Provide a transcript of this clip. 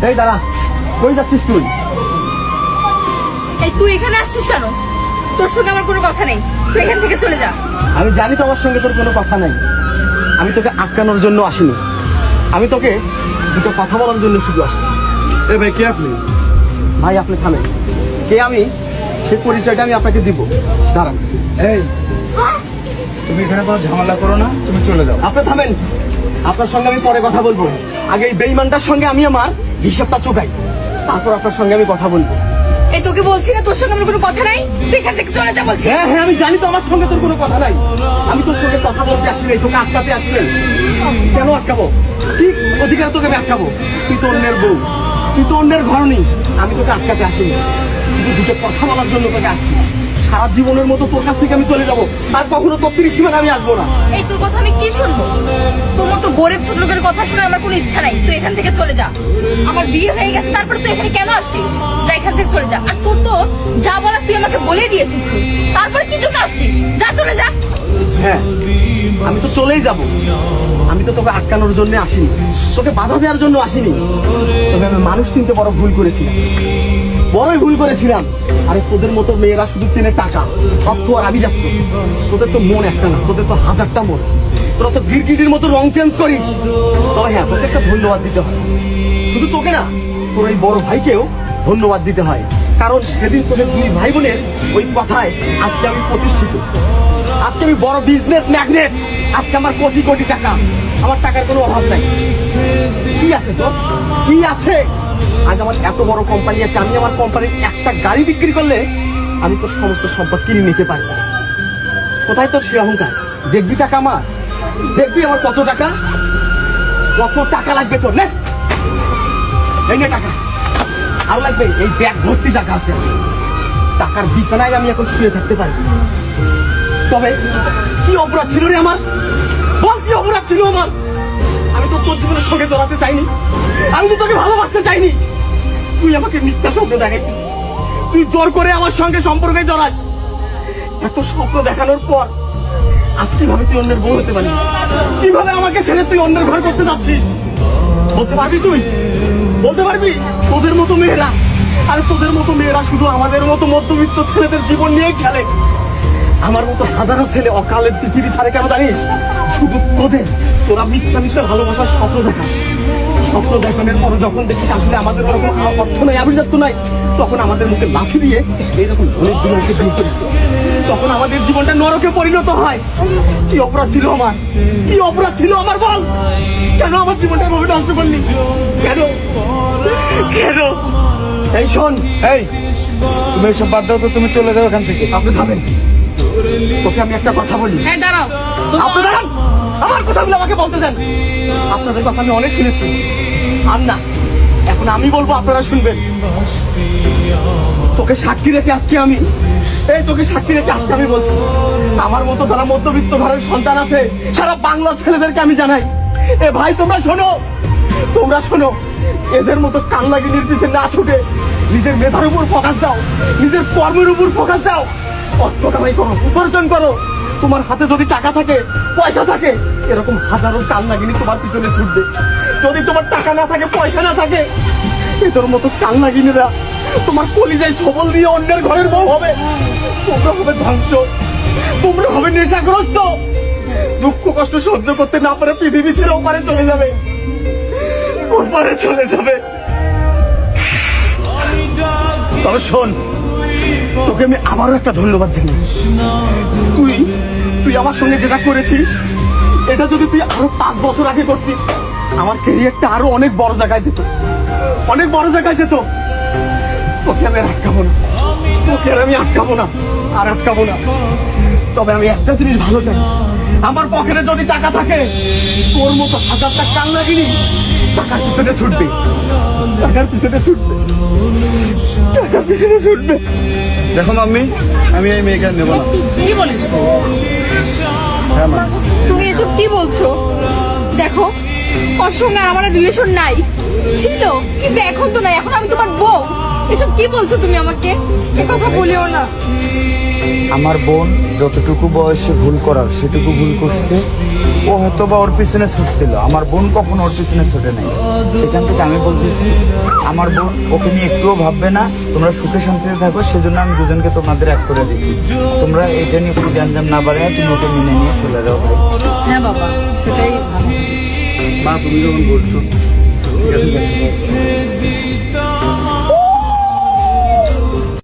এই দাঁড়া, কই যাচ্ছিস তুই? এই তুই এখানে আসছিস কেন? তোর সঙ্গে আমার কোনো কথা নেই, তুই এখান থেকে চলে যা। আমি জানি তো আমার সঙ্গে তোর কোনো কথা নাই। আমি তোকে আটকানোর জন্য আসিনি, আমি তোকে দুটো কথা বলার জন্য শুধু আসছি। এ ভাই, কে আপনি? ভাই আপনি থামেন, কে আমি সেই পরিচয়টা আমি আপনাকে দিব। দাঁড়ান। এই, তুমি এখানে কোনো ঝামেলা করো না, তুমি চলে যাও। আপনি থামেন, আপনার সঙ্গে আমি পরে কথা বলবো। আগে এই বেঈমানটার সঙ্গে আমি আমার হিসাবটা চোকাই, তারপর আপনার সঙ্গে আমি কথা বলবো। এই তোকে বলছি না তোর সঙ্গে আমার কোনো কথা নাই, তুই এখান থেকে চলে যা বলছি। হ্যাঁ হ্যাঁ, আমি জানি তো আমার সঙ্গে তোর কোনো কথা নাই। আমি তোর সঙ্গে কথা বলতে আসি নাই, তোকে আটকাতে আসি নাই। কেন আটকাবো? কি অধিকার তোকে আমি আটকাবো? তুই তো অন্যের বউ, তুই তো অন্যের ঘর নেই। আমি তোকে আটকাতে আসিনি, শুধু দুটো কথা বলার জন্য তোকে আসছি। সারা জীবনের মতো তোর কাছ থেকে আমি চলে যাবো, আর কখনো তোর 30 সীমানা আমি আসবো না। এই তোর কথা আমি কি শুনবো? তোর মতো গরিব ছোট লোকের কথা শুনে আমার কোনো ইচ্ছা নাই, তুই এখান থেকে চলে যা। আমার বিয়ে হয়ে গেছে, তারপর তুই এখানে কেন আসছিস? যা এখান থেকে চলে যা। আর তোর তো যা বলার তুই আমাকে বলে দিয়েছিস, তুই তারপর কি জন্য আসছিস? যা চলে যা। হ্যাঁ, আমি তো চলেই যাব। আমি তো তোকে আটকানোর জন্য আসিনি, তোকে বাধা দেওয়ার জন্য আসিনি। তবে আমি মানুষ চিনতে বড় ভুল করেছিলাম, বড়ই ভুল করেছিলাম। আরে তোদের মতো মেয়েরা শুধু চেনে টাকা, অর্থ আর আভিজাত্য। তোদের তো মন একটা না, তোদের তো হাজারটা মন। তোরা তো গিরগিটির মতো রং চেঞ্জ করিস। তবে হ্যাঁ, তোকে একটা ধন্যবাদ দিতে হয়। শুধু তোকে না, তোর এই বড় ভাইকেও ধন্যবাদ দিতে হয়। কারণ সেদিন তোদের দুই ভাই বোনের ওই কথায় আজকে আমি প্রতিষ্ঠিত। আজকে আমি বড় বিজনেস ম্যাগনেট। আজকে আমার কোটি কোটি টাকা, আমার টাকার কোনো অভাব নাই। কি আছে তোর? কি আছে? আজ আমার এত বড় কোম্পানি আছে, আমি আমার কোম্পানির একটা গাড়ি বিক্রি করলে আমি তোর সমস্ত সম্পদ কিনে নিতে পারি। কোথায় তোর সে অহংকার? দেখবি টাকা আমার, দেখবি আমার কত টাকা, কত টাকা লাগবে তোর। নে এই নে টাকা, আর লাগবে এই ব্যাগ ভর্তি টাকা আছে। টাকার বিছানায় আমি এখন শুয়ে থাকতে পারি। তবে কি অপরাধ ছিল রে আমার? বল, কি অপরাধ ছিল আমার? আমি তো তোর জীবনের সঙ্গে জড়াতে চাইনি, আমি তো তোকে ভালোবাসতে চাইনি। তুই আমাকে মিথ্যা স্বপ্ন দেখাইছিস, তুই জোর করে আমার সঙ্গে সম্পর্কে জড়াস। এত স্বপ্ন দেখানোর পর আজ কিভাবে তুই অন্যের বউ হতে পারবি? কিভাবে আমাকে ছেড়ে তুই অন্যের ঘর করতে যাচ্ছিস? বলতে পারবি তুই? বলতে পারবি? তোদের মতো মেয়েরা, আর তোদের মতো মেয়েরা শুধু আমাদের মতো মধ্যবিত্ত ছেলেদের জীবন নিয়ে খেলে। আমার মতো হাজারো ছেলে অকালে পৃথিবী ছাড়ে কেন জানিস? শুধু তোরা মিথ্যা মিথ্যা ভালোবাসার স্বপ্ন দেখাস। স্বপ্ন দেখানোর পর যখন দেখিস আসলে আমাদের কোনো অর্থ নাই, আভিজাত্য নাই, তখন আমাদের মুখে লাঠি দিয়ে এইরকম অনেক দিনকে দূর করি। তখন আমাদের জীবনটা নরকে পরিণত হয়। কি অপরাধ ছিল আমার? কি অপরাধ ছিল আমার? বল, কেন আমার জীবনটা এভাবে নষ্ট করলি? কেন কেন? এই শোন, এই, তুমি এসব বাদ দাও তো, তুমি চলে যাও এখান থেকে। আপনি থামেন, তোকে আমি একটা কথা বলি। হ্যাঁ দাঁড়াও। আপনি দাঁড়ান, আমার কথাগুলো আমাকে বলতে দেন। আপনাদের কথা আমি অনেক শুনেছি, আর না, এখন আমি বলবো, আপনারা শুনবেন। তোকে সাক্ষী রেখে আজকে আমি তোকে সাক্ষী রেখে আজকে আমি বলছি, আমার মতো যারা মধ্যবিত্ত ঘরের সন্তান আছে সারা বাংলার ছেলেদেরকে আমি জানাই, এ ভাই তোমরা শোনো, তোমরা শোনো। এদের মতো কান্নাগিনীর পিছনে না ছুটে নিজের মেধার উপর ফোকাস দাও, নিজের কর্মের উপর ফোকাস দাও। অর্থ কামাই করো, উপার্জন করো। তোমার হাতে যদি টাকা থাকে, পয়সা থাকে, এরকম হাজারো কান্নাগিনী তোমার পিছনে ছুটবে। যদি তোমার টাকা না থাকে, পয়সা না থাকে, এদের মতো কান্নাগিনীরা তোমার কলিজায় সবল দিয়ে অন্যের ঘরের বউ হবে। তোমরা হবে ধ্বংস, তোমরা হবে নেশাগ্রস্ত। দুঃখ কষ্ট সহ্য করতে না পারে পৃথিবী ছেড়ে ওপারে চলে যাবে, ওপারে চলে যাবে। তবে শোন, তোকে আমি আবারও একটা ধন্যবাদ জানাই। তুই আমার সঙ্গে যেটা করেছিস, এটা যদি তুই আরো 5 বছর আগে করতি, আমার ক্যারিয়ারটা আরো অনেক বড় জায়গায় যেত, অনেক বড় জায়গায় যেত। তোকে আমি আর আটকাবো না, তোকে আর আমি আটকাবো না, আর আটকাবো না। তবে আমি একটা জিনিস ভালো চাই, আমার পকেটে যদি টাকা থাকে, তোর মতো হাজারটা কান্নাগিনী টাকার পিছনে ছুটবে, টাকার পিছনে ছুটবে, টাকার পিছনে ছুটবে। দেখো মাম্মি, আমি এই মেয়েকে আর নেবো না। কি বলিস? হ্যাঁ মা। তুমি এসব কি বলছো? দেখো, ওর সঙ্গে আর আমার রিলেশন নাই, ছিল কিন্তু এখন তো নাই, এখন আমি তোমার বউ। এসব কি বলছো তুমি আমাকে? এ কথা বলিও না। আমার বোন যতটুকু বয়সে ভুল করার সেটুকু ভুল করছে, ও হয়তো বা ওর পিছনে ছুটছিল, আমার বোন কখনো ওর পিছনে ছুটে নাই। সেখান থেকে আমি বলতেছি আমার বোন ওকে নিয়ে একটুও ভাববে না, তোমরা সুখে শান্তিতে থাকো, সেজন্য আমি দুজনকে তোমাদের এক করে দিছি। তোমরা এটা নিয়ে কোনো গ্যাঞ্জাম না বাড়ায় তুমি ওকে মেনে নিয়ে চলে যাও ভাই। হ্যাঁ বাবা, সেটাই ভালো। মা তুমি যখন বলছো ঠিক আছে, ঠিক আছে।